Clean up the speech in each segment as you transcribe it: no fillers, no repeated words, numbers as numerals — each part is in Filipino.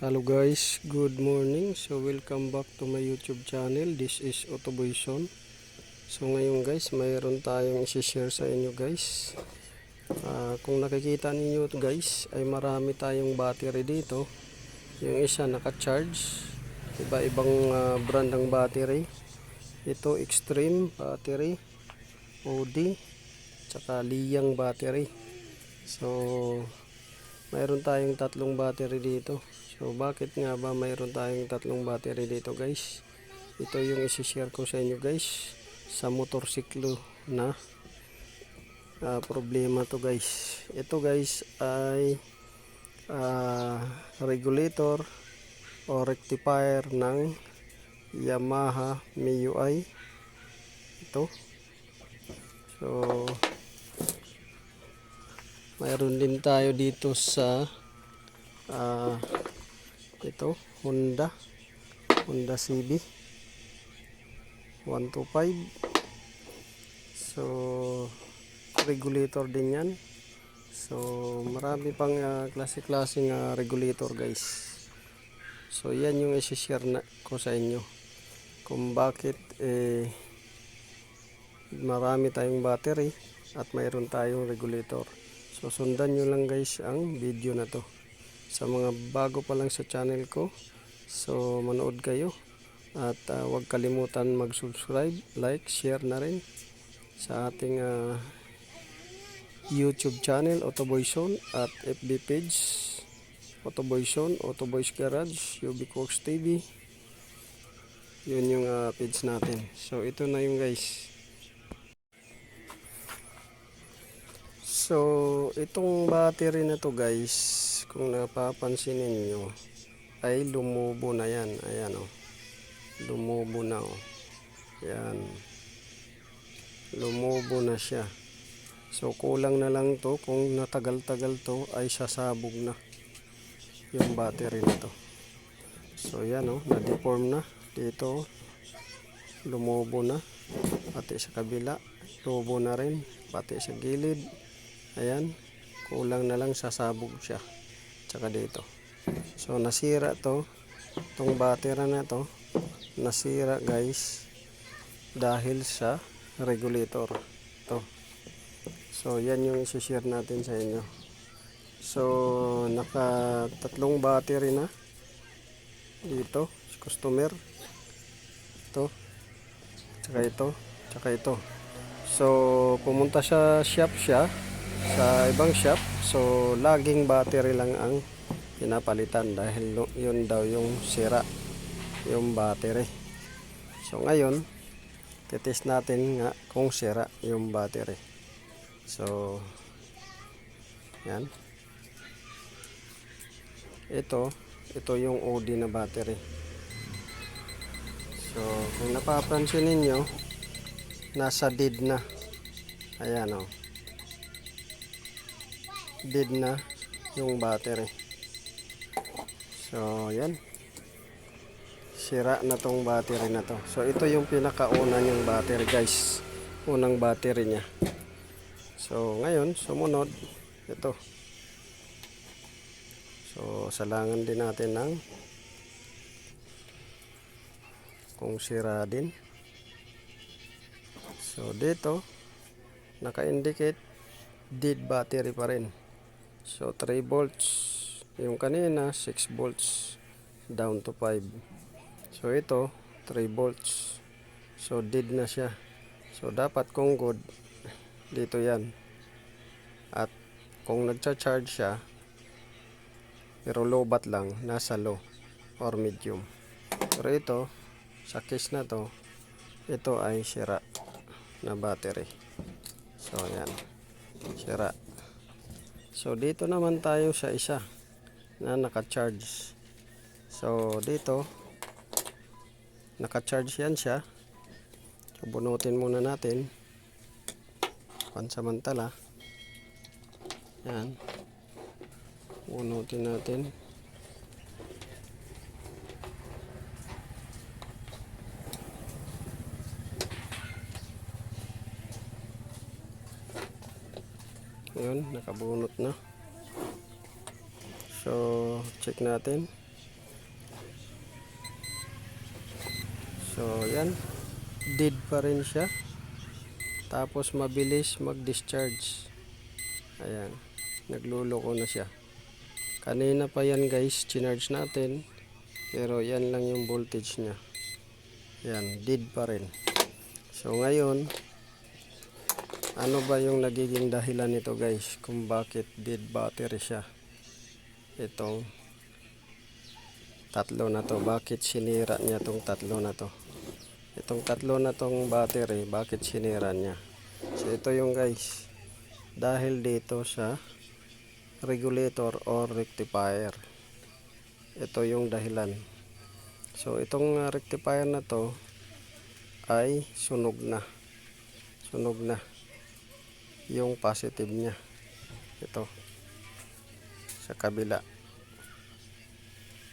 Hello guys, good morning. So welcome back to my YouTube channel. This is Otoboyson. So ngayon guys, mayroon tayong i-share sa inyo guys. Kung nakikita ninyo guys, ay marami tayong battery dito. Yung isa naka-charge. Iba-ibang brand ng battery. Ito Extreme battery, OD, tsaka Liyang battery. So mayroon tayong tatlong battery dito. So bakit nga ba mayroon tayong tatlong battery dito guys? Ito yung isi-share ko sa inyo guys sa motorsiklo na problema to guys. Ito guys ay regulator o rectifier ng Yamaha MIUI. Ito. So mayroon din tayo dito sa ito Honda CB 125. So regulator din yan. So marami pang klase-klaseng regulator guys. So yan yung i-share na ko sa inyo kung bakit marami tayong battery at mayroon tayong regulator. So sundan nyo lang guys ang video na to. Sa mga bago pa lang sa channel ko, so manood kayo at huwag kalimutan mag-subscribe, like, share na rin sa ating YouTube channel Otoboyson at FB page Otoboyson, Otoboys Garage, Ubicworks TV. Yun yung page natin. So ito na yung guys. So itong battery na to guys, kung napapansin niyo ay lumubo na yan. Ayan o, lumubo na o. Ayan, lumubo na siya. So kulang na lang to, kung natagal-tagal to ay sasabog na yung battery na to. So yan o, na-deform na dito, lumubo na pati sa kabila, lumubo na rin pati sa gilid. Ayan, kulang na lang sasabog siya. Tsaka dito. So nasira to, tong battery na to nasira guys dahil sa regulator to. So yan yung i-share natin sa inyo. So naka tatlong battery na dito si customer, to tsaka ito, tsaka ito. So pumunta sa shop siya, sa ibang shop. So laging battery lang ang pinapalitan dahil yun daw yung sira yung battery. So ngayon titest natin nga kung sira yung battery. So yan, ito yung OD na battery. So kung napapansin ninyo, nasa dead na. Ayan o, dead na yung battery. So yan, sira na tong battery na to. So ito yung pinakauna niyang battery guys, unang battery niya. So ngayon sumunod ito. So salangan din natin ng kung sira din. So dito naka-indicate dead battery pa rin. So 3 volts, yung kanina 6 volts down to 5. So ito 3 volts. So dead na siya. So dapat kung good dito yan. At kung nagcha-charge siya pero low bat lang, nasa low or medium. Pero ito sa case na to, ito ay sira na battery. So yan, sira. So dito naman tayo sa isa na naka-charge. So dito naka-charge yan siya. So bunutin muna natin pansamantala. Yan, bunutin natin. Ngayon nakabunot na. So check natin So yan, dead pa rin siya. Tapos mabilis mag-discharge. Ayan, nagluloko na siya. Kanina pa yan guys, chinarge natin. Pero yan lang yung voltage niya. Yan, dead pa rin. So ngayon, ano ba yung nagiging dahilan nito guys kung bakit dead battery siya? Itong tatlo na to, bakit sinira niya tong tatlo na to? Itong tatlo na tong battery, bakit sinira niya? So ito yung guys, dahil dito sa regulator or rectifier. Ito yung dahilan. So itong rectifier na to ay sunog na. Sunog na yung positive niya. Ito sa kabila.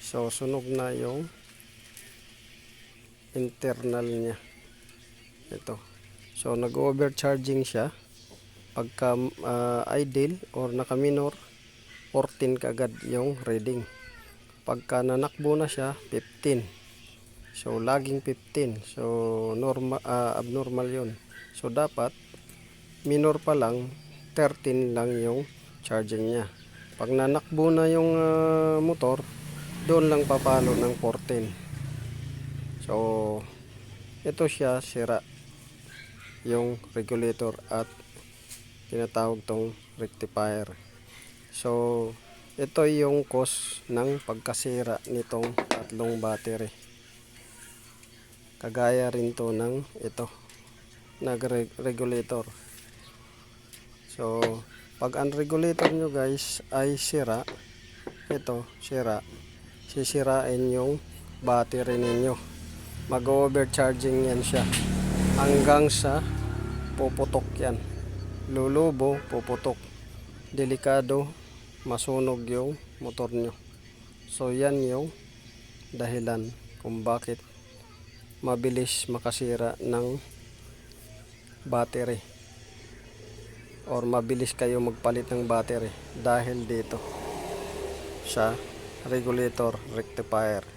So sunog na yung internal niya. Ito. So nag-overcharging siya. Pagka idle or naka-minor, 14 kagad yung reading. Pagka nanakbo na siya, 15. So laging 15. So normal, abnormal yun. So dapat minor pa lang, 13 lang yung charging niya. Pag nanakbo na yung motor, doon lang papalo ng 14. So ito siya, sira yung regulator at tinatawag tong rectifier. So ito yung cause ng pagkasira nitong tatlong battery. Kagaya rin to ng ito, nag-regulator. So pag ang regulator nyo guys ay sira, ito sira, sisirain yung battery ninyo. Mag-overcharging yan siya hanggang sa puputok yan. Lulubo, puputok. Delikado, masunog yung motor nyo. So yan yung dahilan kung bakit mabilis makasira ng battery or mabilis kayo magpalit ng battery dahil dito sa regulator rectifier.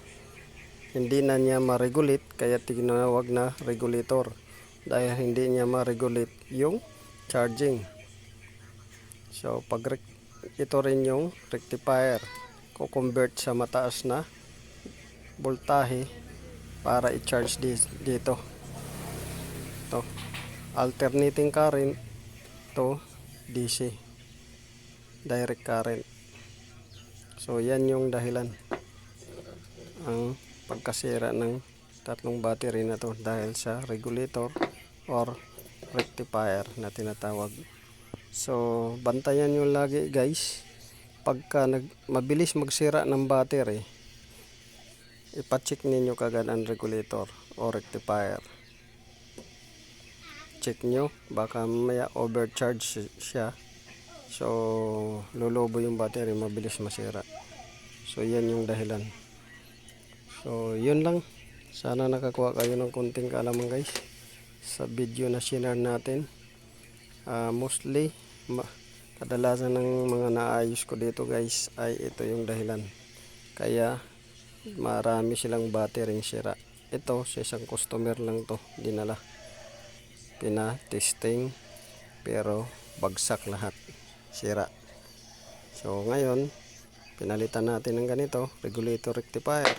Hindi na niya ma-regulate, kaya tinawag na regulator dahil hindi niya ma-regulate yung charging. So pag ito rin yung rectifier, ko-convert sa mataas na voltahe para i-charge dito. Ito, alternating current to DC, direct current. So yan yung dahilan ang pagkasira ng tatlong battery na to dahil sa regulator or rectifier na tinatawag. So bantayan nyo lagi guys, pagka mabilis magsira ng battery, ipacheck ninyo kagad ang regulator o rectifier. Check nyo, baka mamaya overcharge siya. So lulubo yung battery, mabilis masira. So yan yung dahilan. So yun lang. Sana nakakuha kayo ng konting kaalaman guys sa video na share natin. Mostly kadalasan ng mga naayos ko dito guys ay ito yung dahilan. Kaya marami silang battery sira. Ito sa isang customer lang to dinala. Pina-testing pero bagsak lahat. Sira. So ngayon pinalitan natin ng ganito, regulator rectifier.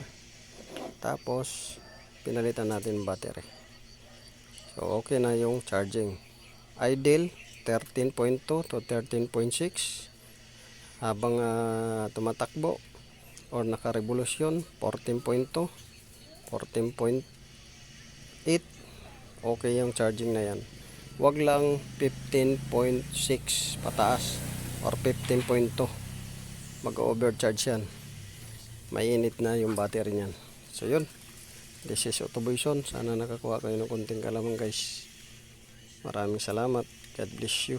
Tapos pinalitan natin battery. So okay na yung charging. Idle 13.2 to 13.6 habang tumatakbo or naka-revolusyon 14.2 14.8. Okay yung charging na yan. Wag lang 15.6 pataas or 15.2, mag-overcharge yan, mainit na yung battery niyan. So yun, this is Autoboyson. Sana nakakuha kayo ng konting kalaman guys. Maraming salamat. God bless you.